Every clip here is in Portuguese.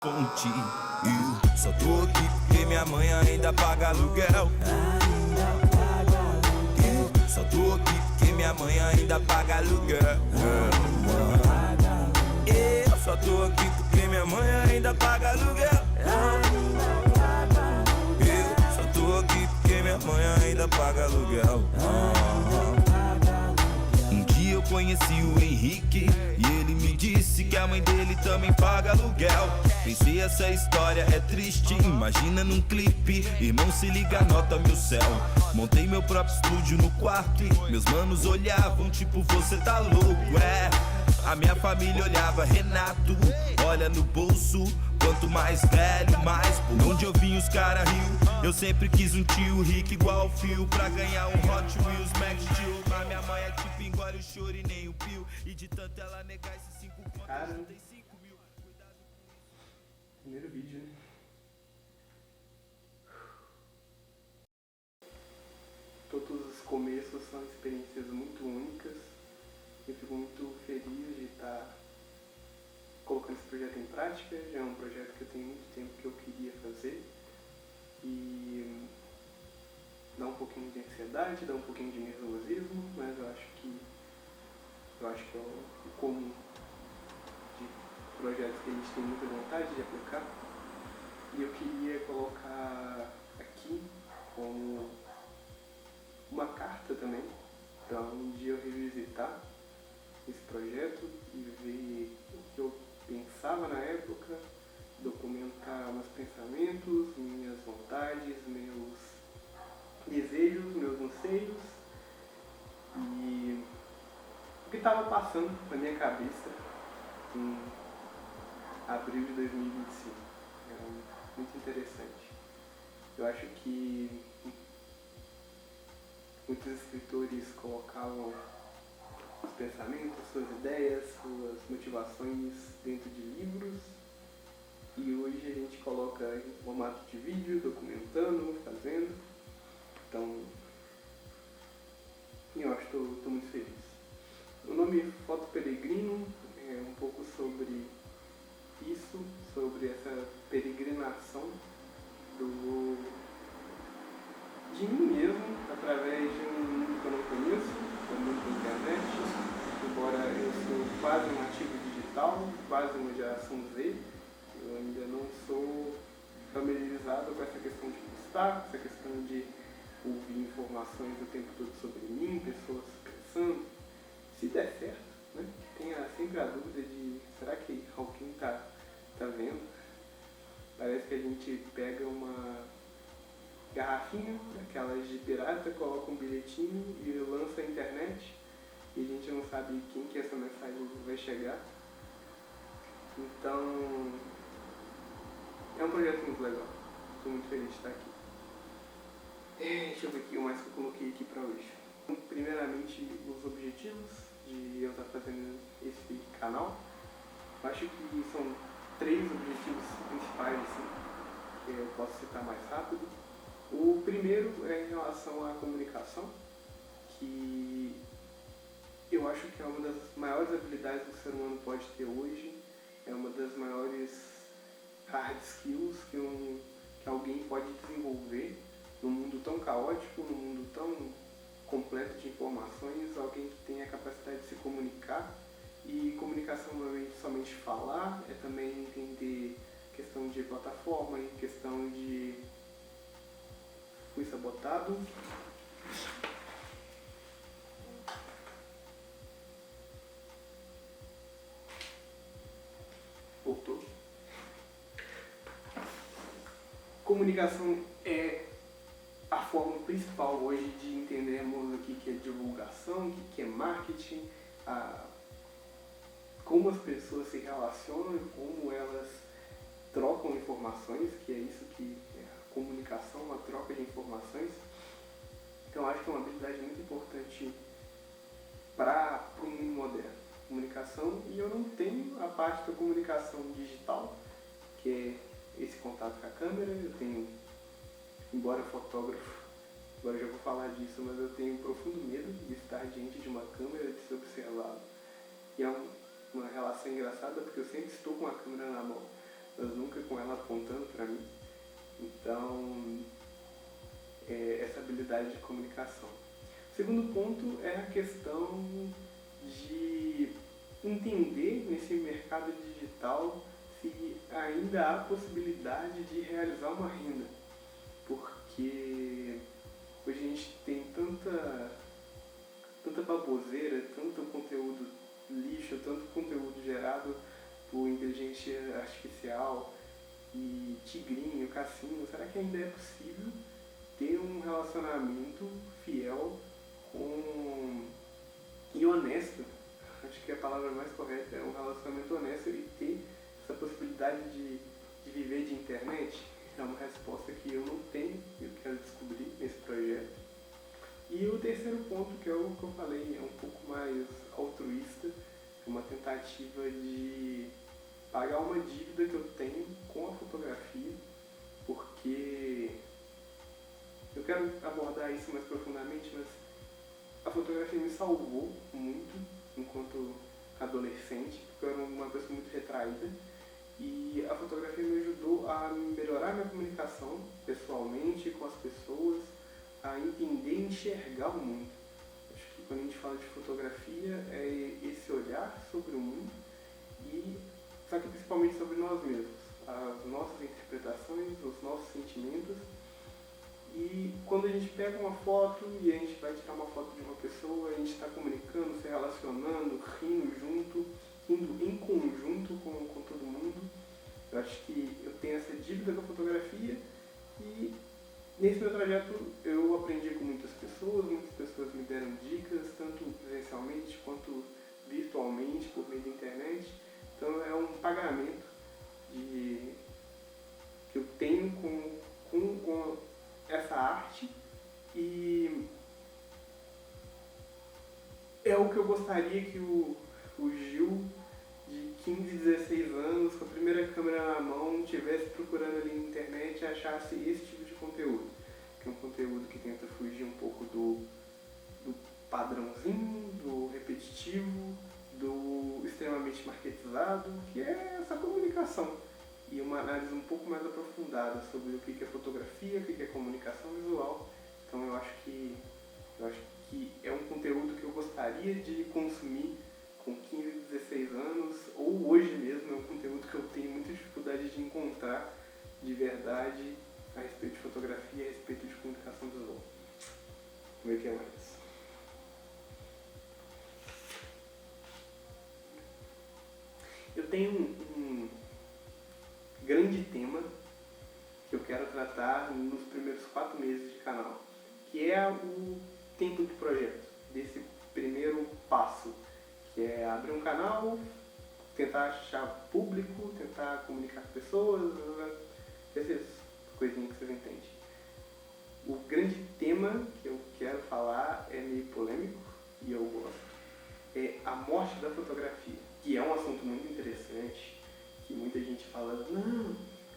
Contigo, só tô aqui porque minha mãe ainda paga aluguel. Só tô aqui porque minha mãe ainda paga aluguel. Eu só tô aqui porque minha mãe ainda paga aluguel. Eu só tô aqui porque minha mãe ainda paga aluguel. Um dia eu conheci o Henrique e ele me disse que a mãe dele também paga aluguel. Pensei, essa história é triste, imagina num clipe. Irmão, se liga, anota meu céu. Montei meu próprio estúdio no quarto e meus manos olhavam tipo, você tá louco, é. A minha família olhava, Renato, olha no bolso. Quanto mais velho, mais por onde eu vim os cara riu. Eu sempre quis um tio rico igual o Fio, pra ganhar um Hot Wheels Max Steel. Mas minha mãe é tipo engole o choro e nem o pio. E de tanto ela negar esses 5 contos, eu juntei 5 mil. Primeiro vídeo, né? Todos os começos são experiências muito únicas. Eu fico muito feliz de estar colocando esse projeto em prática. Já é um projeto que eu tenho muito tempo que eu queria fazer. E dá um pouquinho de ansiedade, dá um pouquinho de nervosismo, mas eu acho que é o comum de projetos que a gente tem muita vontade de aplicar. E eu queria colocar aqui como uma carta também, para um dia eu revisitar esse projeto e ver o que eu pensava na época, documentar meus pensamentos, minhas vontades, meus desejos, meus anseios e o que estava passando na minha cabeça em abril de 2025. Era muito interessante. Eu acho que muitos escritores colocavam os pensamentos, suas ideias, suas motivações dentro de livros e hoje a gente coloca em formato de vídeo, documentando, fazendo. Então, eu acho que estou muito feliz. O nome Foto Peregrino é um pouco sobre isso, sobre essa peregrinação de mim mesmo, através de um mundo que eu não conheço, o mundo da internet. Embora eu sou quase um nativo digital, quase uma geração Z, eu ainda não sou familiarizado com essa questão de postar, essa questão de ouvir informações o tempo todo sobre mim, pessoas pensando. Se der certo, né? Tenha sempre a dúvida de, será que alguém tá vendo? Parece que a gente pega uma garrafinha, daquelas de pirata, coloca um bilhetinho e lança a internet e a gente não sabe quem que essa mensagem vai chegar. Então, é um projeto muito legal. Estou muito feliz de estar aqui. Deixa eu ver o mais que eu coloquei aqui para hoje. Primeiramente, os objetivos de eu estar fazendo esse canal. Eu acho que são 3 objetivos principais, assim, que eu posso citar mais rápido. O primeiro é em relação à comunicação, que eu acho que é uma das maiores habilidades que o ser humano pode ter hoje, é uma das maiores hard skills que alguém pode desenvolver num mundo tão caótico, num mundo tão completo de informações, alguém que tem a capacidade de se comunicar. E comunicação não é somente falar, é também entender questão de plataforma e questão de... Fui sabotado. Voltou. Comunicação é a forma principal hoje de entendermos o que é divulgação, o que é marketing, como as pessoas se relacionam e como elas trocam informações, que é isso que é a comunicação, uma troca de informações. Então acho que é uma habilidade muito importante para o mundo moderno. Comunicação, e eu não tenho a parte da comunicação digital, que é esse contato com a câmera. Eu tenho, embora fotógrafo, agora eu já vou falar disso, mas eu tenho um profundo medo de estar diante de uma câmera, de ser observado. E é uma relação engraçada porque eu sempre estou com a câmera na mão. mas nunca com ela apontando para mim. Então, essa habilidade de comunicação. O segundo ponto é a questão de entender nesse mercado digital se ainda há possibilidade de realizar uma renda. Porque hoje a gente tem tanta baboseira, tanto conteúdo lixo, tanto conteúdo gerado por inteligência artificial e tigrinho, cassino. Será que ainda é possível ter um relacionamento fiel e honesto? Acho que a palavra mais correta é um relacionamento honesto e ter essa possibilidade de viver de internet. É uma resposta que eu não tenho e eu quero descobrir nesse projeto. E o terceiro ponto, que é o que eu falei, é um pouco mais altruísta, é uma tentativa de pagar uma dívida que eu tenho com a fotografia, porque eu quero abordar isso mais profundamente, mas a fotografia me salvou muito enquanto adolescente, porque eu era uma pessoa muito retraída, e a fotografia me ajudou a melhorar minha comunicação pessoalmente com as pessoas, a entender e enxergar o mundo. Acho que quando a gente fala de fotografia é esse olhar sobre o mundo, só que principalmente sobre nós mesmos, as nossas interpretações, os nossos sentimentos. E quando a gente pega uma foto e a gente vai tirar uma foto de uma pessoa, a gente está comunicando, se relacionando, rindo junto, indo em conjunto com todo mundo. Eu acho que eu tenho essa dívida com a fotografia e nesse meu trajeto eu aprendi com muitas pessoas me deram dicas, tanto presencialmente quanto virtualmente, por meio da internet. Então é um pagamento que eu tenho com essa arte e é o que eu gostaria que o Gil de 15, 16 anos, com a primeira câmera na mão, estivesse procurando ali na internet e achasse esse tipo de conteúdo. Que é um conteúdo que tenta fugir um pouco do padrãozinho, do repetitivo, do extremamente marketizado, que é essa comunicação. E uma análise um pouco mais aprofundada sobre o que é fotografia, o que é comunicação visual. Então eu acho que é um conteúdo que eu gostaria de consumir com 15, 16 anos, ou hoje mesmo. É um conteúdo que eu tenho muita dificuldade de encontrar de verdade a respeito de fotografia, a respeito de comunicação visual. Vamos ver o que é mais. Eu tenho um grande tema que eu quero tratar nos primeiros 4 meses de canal, que é o tempo de projeto, desse primeiro passo, que é abrir um canal, tentar achar público, tentar comunicar com pessoas, essas coisinhas que vocês entendem. O grande tema que eu quero falar é meio polêmico, e eu gosto, é a morte da fotografia, que é um assunto muito interessante, que muita gente fala, não,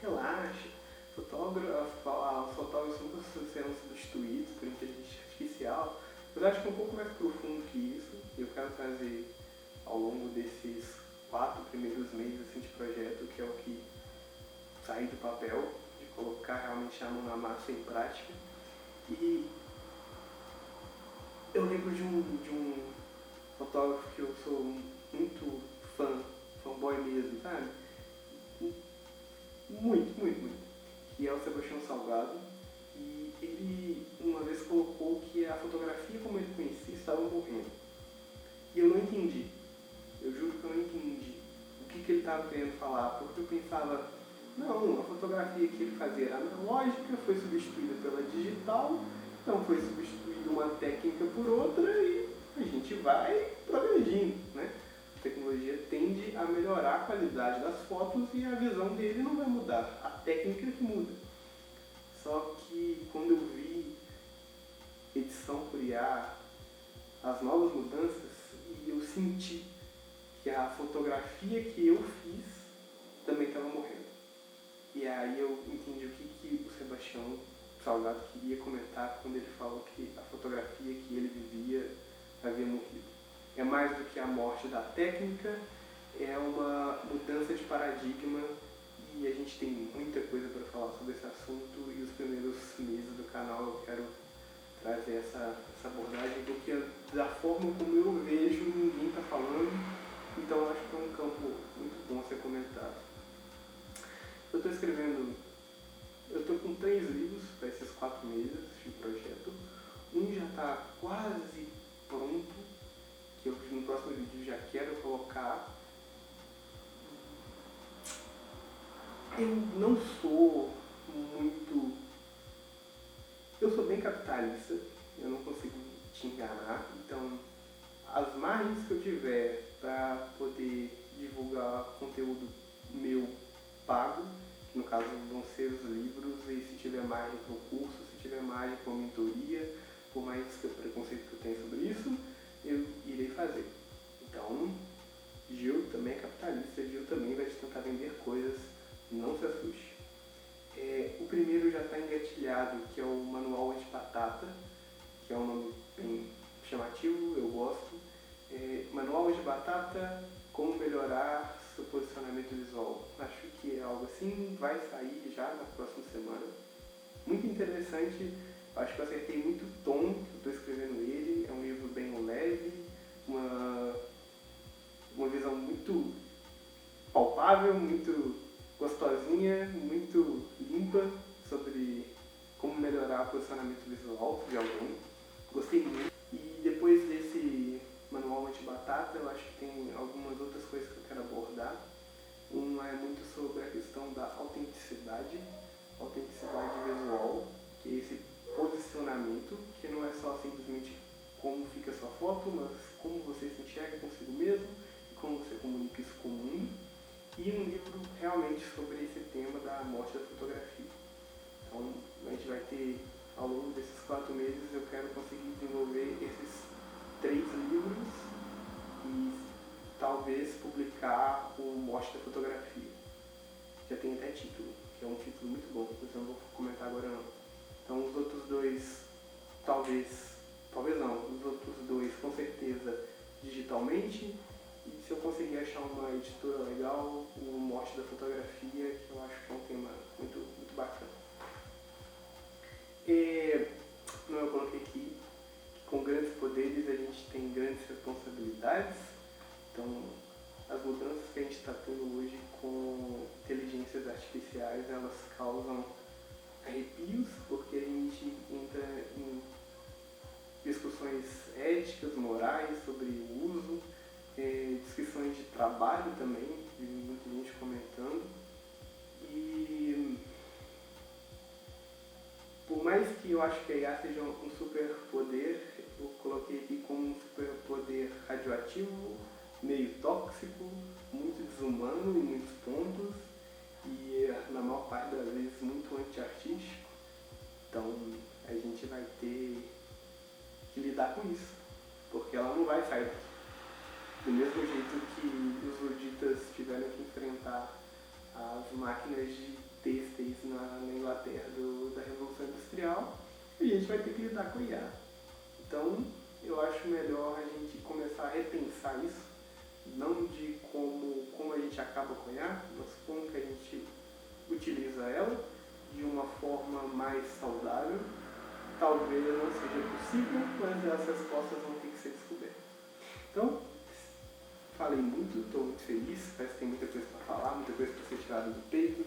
relaxa, os fotógrafos nunca serão substituídos por inteligência artificial. Mas acho que é um pouco mais profundo que isso, e eu quero trazer ao longo desses 4 primeiros meses assim, de projeto, que é o que sair do papel, de colocar realmente a mão na massa em prática. E eu lembro de um fotógrafo que eu sou muito fanboy mesmo, sabe? Muito. Que é o Sebastião Salgado. E ele uma vez colocou que a fotografia como ele conhecia estava morrendo. E eu não entendi. Eu juro que eu não entendi o que ele estava querendo falar, porque eu pensava, não, a fotografia que ele fazia era analógica, foi substituída pela digital, então foi substituída uma técnica por outra e a gente vai progredindo, né? A tecnologia tende a melhorar a qualidade das fotos e a visão dele não vai mudar, a técnica que muda. Só que quando eu vi edição por IA, as novas mudanças, e eu senti que a fotografia que eu fiz também estava morrendo. E aí eu entendi o que o Sebastião Salgado queria comentar quando ele falou que a fotografia que ele vivia havia morrido. É mais do que a morte da técnica, é uma mudança de paradigma que a gente tem muita coisa para falar sobre esse assunto e os primeiros meses do canal eu quero trazer essa abordagem, porque da forma como eu vejo, ninguém está falando, então eu acho que é um campo muito bom a ser comentado. Eu estou com 3 livros para esses 4 meses de projeto. Um já está quase pronto, que eu no próximo vídeo já quero colocar. Eu não sou muito... Eu sou bem capitalista, eu não consigo te enganar, então as margens que eu tiver para poder divulgar conteúdo meu pago, que no caso vão ser os livros, e se tiver margem para um curso, se tiver margem para uma mentoria, por mais preconceito que eu tenha sobre isso, eu irei fazer. Então, Gil também é capitalista, Gil também vai te tentar vender coisas, não se assuste. O primeiro já está engatilhado, que é o Manual Anti-Batata, que é um nome bem chamativo, eu gosto. Manual Anti-Batata, como melhorar seu posicionamento visual. Acho que é algo assim, vai sair já na próxima semana. Muito interessante, acho que eu acertei muito o tom que eu estou escrevendo ele, é um livro bem leve, uma visão muito palpável, muito gostosinha, muito limpa sobre como melhorar o posicionamento visual de alguém. Gostei muito. E depois desse Manual Anti-Batata, eu acho que tem algumas outras coisas que eu quero abordar. Uma é muito sobre a questão da autenticidade visual, que é esse posicionamento, que não é só simplesmente como fica a sua foto, mas como você se enxerga consigo mesmo e como você comunica isso com o mundo. E um livro realmente sobre esse tema da morte da fotografia. Então, a gente vai ter, ao longo desses 4 meses, eu quero conseguir desenvolver esses 3 livros e talvez publicar o Morte da Fotografia. Já tem até título, que é um título muito bom, mas eu não vou comentar agora não. Então, os outros 2, talvez não, os outros 2 com certeza digitalmente. E se eu conseguir achar uma editora legal, o Morte da Fotografia, que eu acho que é um tema muito, muito bacana. Não, eu coloquei aqui que com grandes poderes a gente tem grandes responsabilidades. Então, as mudanças que a gente está tendo hoje com inteligências artificiais, elas causam arrepios, porque a gente entra em discussões éticas, morais sobre o uso, descrições de trabalho também, vi muita gente comentando. E por mais que eu acho que a IA seja um superpoder, eu coloquei aqui como um superpoder radioativo, meio tóxico, muito desumano em muitos pontos e na maior parte das vezes muito anti-artístico. Então a gente vai ter que lidar com isso, porque ela não vai sair daqui. Do mesmo jeito que os luditas tiveram que enfrentar as máquinas de têxteis na Inglaterra da Revolução Industrial, a gente vai ter que lidar com IA. Então, eu acho melhor a gente começar a repensar isso, não de como a gente acaba com a IA, mas como que a gente utiliza ela de uma forma mais saudável. Talvez não seja possível, mas as respostas vão ter que ser descobertas. Então, falei muito, estou muito feliz, parece que tem muita coisa para falar, muita coisa para ser tirada do peito.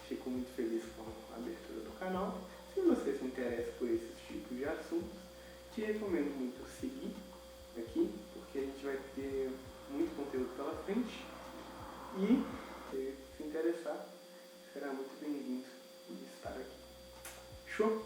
Fico muito feliz com a abertura do canal. Se você se interessa por esses tipos de assuntos, te recomendo muito seguir aqui, porque a gente vai ter muito conteúdo pela frente. E, se interessar, será muito bem-vindo de estar aqui. Show?